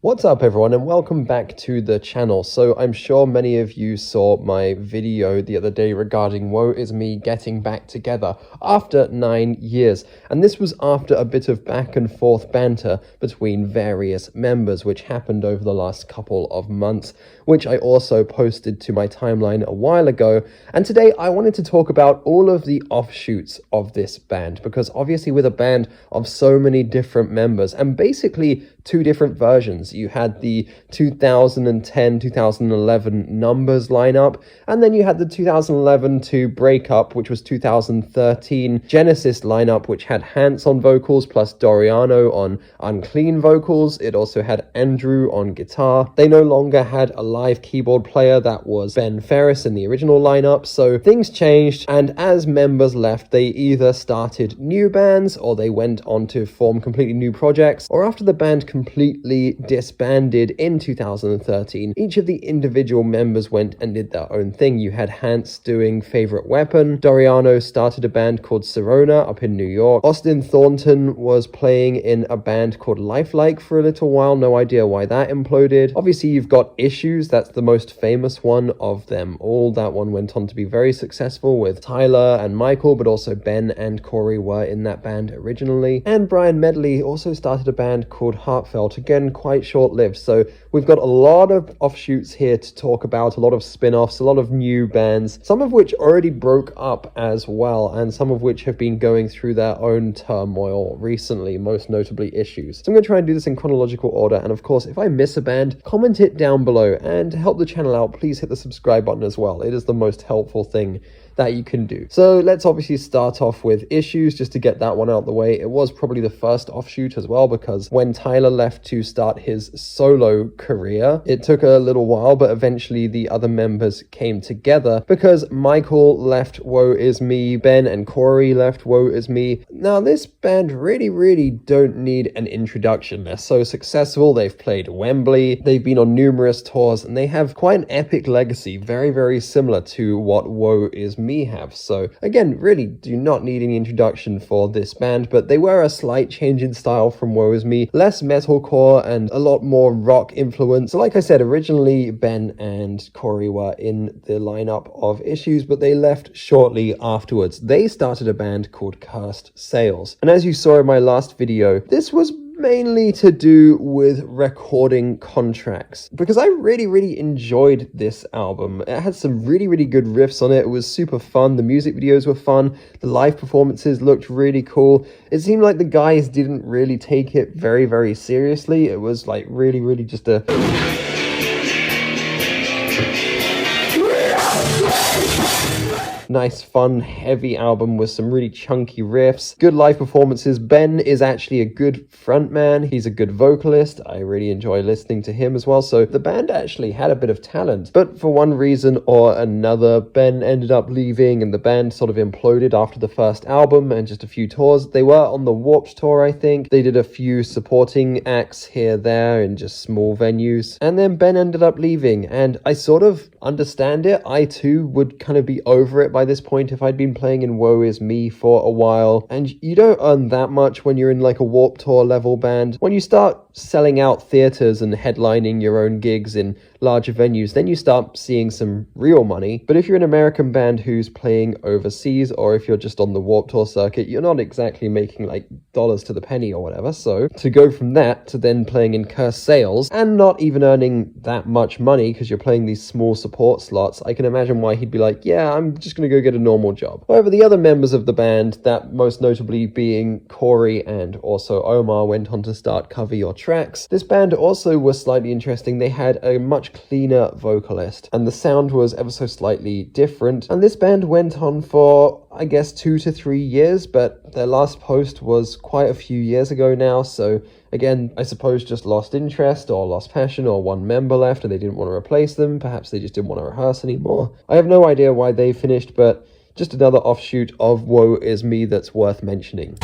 What's up everyone and welcome back to the channel. So I'm sure many of you saw my video the other day regarding Woe Is Me getting back together after 9 years. And this was after a bit of back and forth banter between various members which happened over the last couple of months, which I also posted to my timeline a while ago. And today I wanted to talk about all of the offshoots of this band, because obviously with a band of so many different members and basically two different versions. You had the 2010-2011 Numbers lineup, and then you had the 2011 to breakup, which was 2013 Genesis lineup, which had Hance on vocals plus Doriano on unclean vocals. It also had Andrew on guitar. They no longer had a live keyboard player, that was Ferris in the original lineup, so things changed, and as members left, they either started new bands or they went on to form completely new projects, or after the band completely disbanded in 2013, each of the individual members went and did their own thing. You had Hance doing Favorite Weapon, Doriano started a band called Sirona up in New York, Austin Thornton was playing in a band called Lifelike for a little while, no idea why that imploded. Obviously you've got Issues, that's the most famous one of them all. That one went on to be very successful with Tyler and Michael, but also Ben and Cory were in that band originally. And Brian Medley also started a band called Heartfelt, again quite short-lived. So we've got a lot of offshoots here to talk about, a lot of spin-offs, a lot of new bands, some of which already broke up as well, and some of which have been going through their own turmoil recently, most notably Issues. So I'm going to try and do this in chronological order, and of course if I miss a band, comment it down below, and to help the channel out, please hit the subscribe button as well. It is the most helpful thing that you can do. So let's obviously start off with Issues, just to get that one out of the way. It was probably the first offshoot as well, because when Tyler left to start his solo career, it took a little while, but eventually the other members came together, because Michael left Woe Is Me, Ben and Cory left Woe Is Me. Now this band really don't need an introduction. They're so successful, they've played Wembley, they've been on numerous tours, and they have quite an epic legacy, very similar to what Woe Is Me have. So again, really do not need any introduction for this band, but they were a slight change in style from Woe Is Me, less metalcore and a lot more rock influence. So like I said, originally Ben and Cory were in the lineup of Issues, but they left shortly afterwards. They started a band called Cursed Sales, and as you saw in my last video, this was mainly to do with recording contracts, because I really enjoyed this album. It had some really good riffs on it. It was super fun. The music videos were fun. The live performances looked really cool. It seemed like the guys didn't really take it very seriously. It was like really just a nice, fun, heavy album with some really chunky riffs, good live performances. Ben is actually a good frontman. He's a good vocalist. I really enjoy listening to him as well. So the band actually had a bit of talent, but for one reason or another, Ben ended up leaving and the band sort of imploded after the first album and just a few tours. They were on the Warped Tour, I think. They did a few supporting acts here, there, in just small venues. And then Ben ended up leaving, and I sort of understand it. I too would kind of be over it by this point if I'd been playing in Woe Is Me for a while, and you don't earn that much when you're in like a Warped Tour level band. When you start selling out theaters and headlining your own gigs in larger venues, then you start seeing some real money. But if you're an American band who's playing overseas, or if you're just on the Warped Tour circuit, you're not exactly making like dollars to the penny or whatever. So to go from that to then playing in Cursed Sales and not even earning that much money because you're playing these small support slots, I can imagine why he'd be like, yeah, I'm just gonna go get a normal job. However, the other members of the band, that most notably being Cory and also Omar, went on to start Cover Your Tracks. This band also was slightly interesting. They had a much cleaner vocalist and the sound was ever so slightly different, and this band went on for I guess 2 to 3 years, but their last post was quite a few years ago now. So again, I suppose just lost interest or lost passion, or one member left and they didn't want to replace them. Perhaps they just didn't want to rehearse anymore. I have no idea why they finished, but just another offshoot of Woe Is Me that's worth mentioning.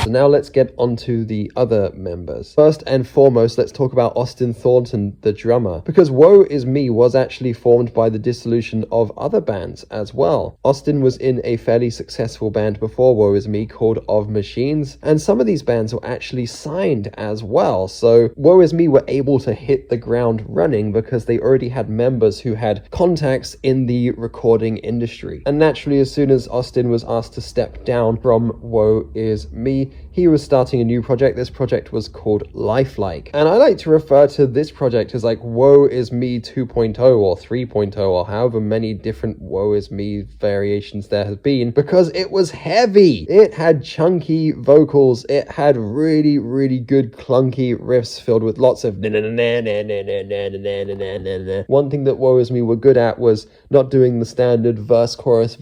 So now let's get onto the other members. First and foremost, let's talk about Austin Thornton, the drummer, because Woe Is Me was actually formed by the dissolution of other bands as well. Austin was in a fairly successful band before Woe Is Me called Of Machines, and some of these bands were actually signed as well, so Woe Is Me were able to hit the ground running because they already had members who had contacts in the recording industry. And naturally, as soon as Austin was asked to step down from Woe Is Me, he was starting a new project. This project was called Lifelike. And I like to refer to this project as like Woe Is Me 2.0 or 3.0 or however many different Woe Is Me variations there have been, because it was heavy. It had chunky vocals. It had really, really good clunky riffs filled with lots of one thing that Woe Is Me were good at was not doing the standard verse, chorus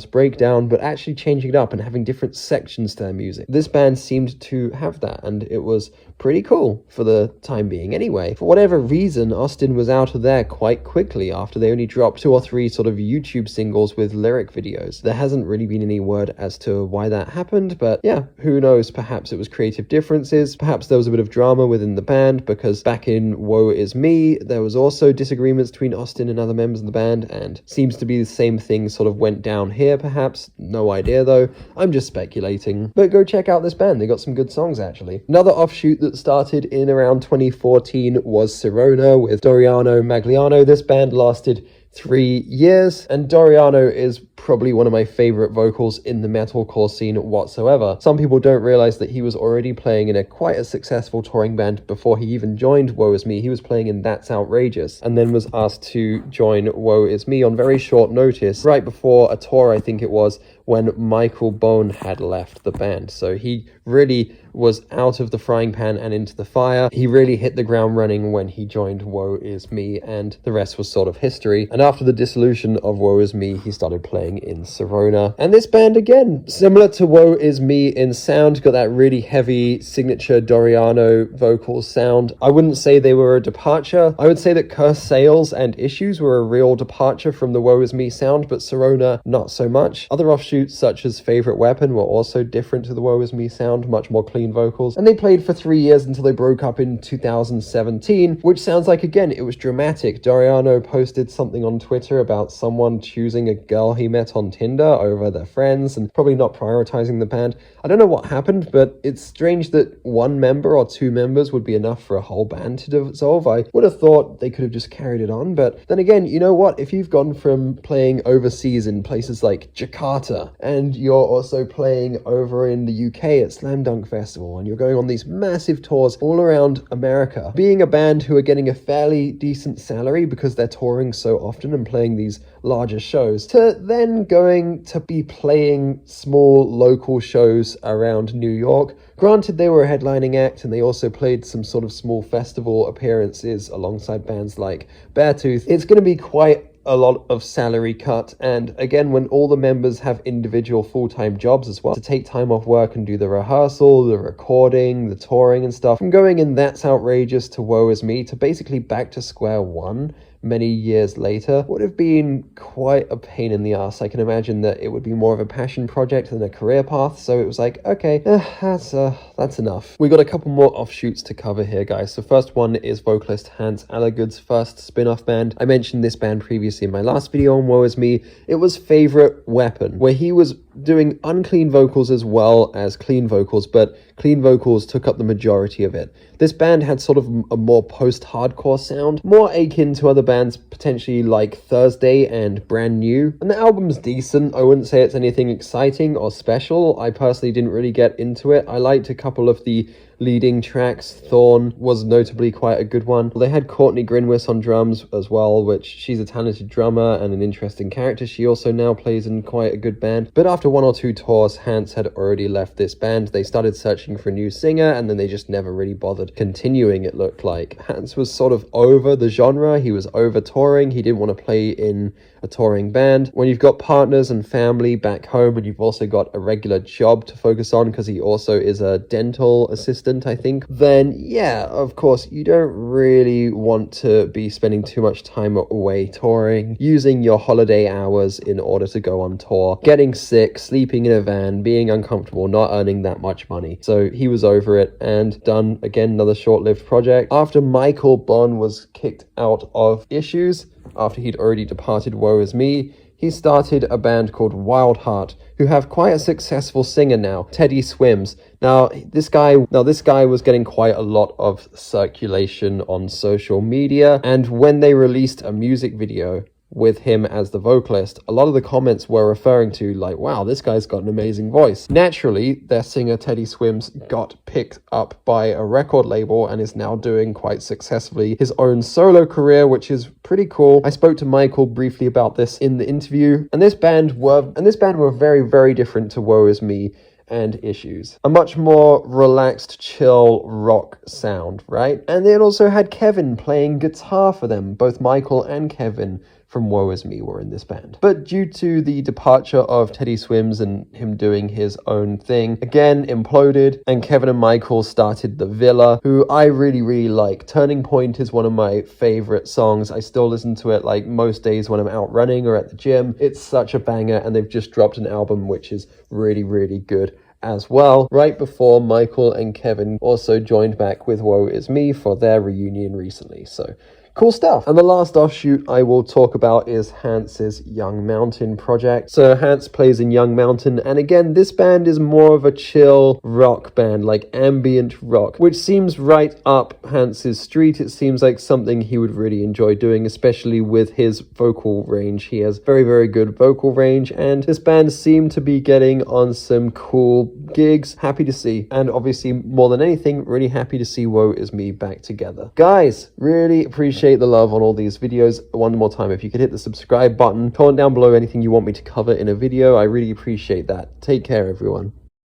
breakdown, but actually changing it up and having different sections to their music. This band seemed to have that, and it was pretty cool for the time being anyway. For whatever reason, Austin was out of there quite quickly after they only dropped 2 or 3 sort of YouTube singles with lyric videos. There hasn't really been any word as to why that happened, but yeah, who knows? Perhaps it was creative differences, perhaps there was a bit of drama within the band, because back in Woe Is Me, there was also disagreements between Austin and other members of the band, and seems to be the same thing sort of went down here perhaps. No idea though, I'm just speculating. But go check out this band, they got some good songs actually. Another offshoot that started in around 2014 was Sirona with Doriano Magliano. This band lasted 3 years, and Doriano is probably one of my favorite vocals in the metalcore scene whatsoever. Some people don't realize that he was already playing in quite a successful touring band before he even joined Woe Is Me. He was playing in That's Outrageous, and then was asked to join Woe Is Me on very short notice, right before a tour, I think it was, when Bohn had left the band. So he really was out of the frying pan and into the fire. He really hit the ground running when he joined Woe Is Me, and the rest was sort of history. And after the dissolution of Woe Is Me, he started playing in Sirona. And this band, again, similar to Woe Is Me in sound, got that really heavy signature Doriano vocal sound. I wouldn't say they were a departure. I would say that Curse Sales and Issues were a real departure from the Woe Is Me sound, but Sirona, not so much. Other offshoots such as Favorite Weapon were also different to the Woe Is Me sound, much more clean vocals. And they played for 3 years until they broke up in 2017, which sounds like, again, it was dramatic. Doriano posted something on Twitter about someone choosing a girl he met on Tinder over their friends and probably not prioritizing the band. I don't know what happened, but it's strange that 1 member or 2 members would be enough for a whole band to dissolve. I would have thought they could have just carried it on, but then again, you know what? If you've gone from playing overseas in places like Jakarta, and you're also playing over in the UK at Slam Dunk Festival, and you're going on these massive tours all around America, being a band who are getting a fairly decent salary because they're touring so often and playing these larger shows, to then going to be playing small local shows around New York. Granted, they were a headlining act, and they also played some sort of small festival appearances alongside bands like Beartooth. It's going to be quite a lot of salary cut, and again, when all the members have individual full-time jobs as well, to take time off work and do the rehearsal, the recording, the touring and stuff, from going in That's Outrageous to Woe Is Me to basically back to square one many years later would have been quite a pain in the ass. I can imagine that it would be more of a passion project than a career path, so it was like, okay, that's enough. We got a couple more offshoots to cover here, guys. So first one is vocalist Hance Alligood's first spin-off band. I mentioned this band previously in my last video on Woe Is Me. It was Favorite Weapon, where he was doing unclean vocals as well as clean vocals, but clean vocals took up the majority of it. This band had sort of a more post-hardcore sound, more akin to other bands potentially like Thursday and Brand New, and the album's decent. I wouldn't say it's anything exciting or special. I personally didn't really get into it. I liked a couple of the leading tracks. Thorn was notably quite a good one. They had Courtney Grinwis on drums as well, which she's a talented drummer and an interesting character. She also now plays in quite a good band. But after 1 or 2 tours, Hance had already left this band. They started searching for a new singer, and then they just never really bothered continuing, it looked like. Hance was sort of over the genre. He was over touring. He didn't want to play in a touring band. When you've got partners and family back home, and you've also got a regular job to focus on, because he also is a dental assistant consistent, I think, then yeah, of course, you don't really want to be spending too much time away touring, using your holiday hours in order to go on tour, getting sick, sleeping in a van, being uncomfortable, not earning that much money. So he was over it and done, again, another short-lived project. After Michael Bohn was kicked out of Issues, after he'd already departed Woe Is Me, he started a band called WildHeart, who have quite a successful singer now, Teddy Swims. Now this guy was getting quite a lot of circulation on social media, and when they released a music video with him as the vocalist, a lot of the comments were referring to like, wow, this guy's got an amazing voice. Naturally, their singer Teddy Swims got picked up by a record label and is now doing quite successfully his own solo career, which is pretty cool. I spoke to Michael briefly about this in the interview, and this band were very, very different to Woe Is Me and Issues. A much more relaxed, chill rock sound, right? And it also had Kevin playing guitar for them. Both Michael and Kevin from Woe Is Me were in this band. But due to the departure of Teddy Swims and him doing his own thing, again imploded, and Kevin and Michael started the Villa, who I really, really like. Turning Point is one of my favorite songs. I still listen to it like most days when I'm out running or at the gym. It's such a banger, and they've just dropped an album which is really, really good as well, right before Michael and Kevin also joined back with Woe Is Me for their reunion recently. So cool stuff. And the last offshoot I will talk about is Hance's Young Mountain project. So Hance plays in Young Mountain, and again, this band is more of a chill rock band, like ambient rock, which seems right up Hance's street. It seems like something he would really enjoy doing, especially with his vocal range. He has very, very good vocal range, and this band seemed to be getting on some cool gigs. Happy to see. And obviously, more than anything, really happy to see Woe Is Me back together. Guys, really appreciate the love on all these videos. One more time, if you could hit the subscribe button, comment down below anything you want me to cover in a video. I really appreciate that. Take care, everyone.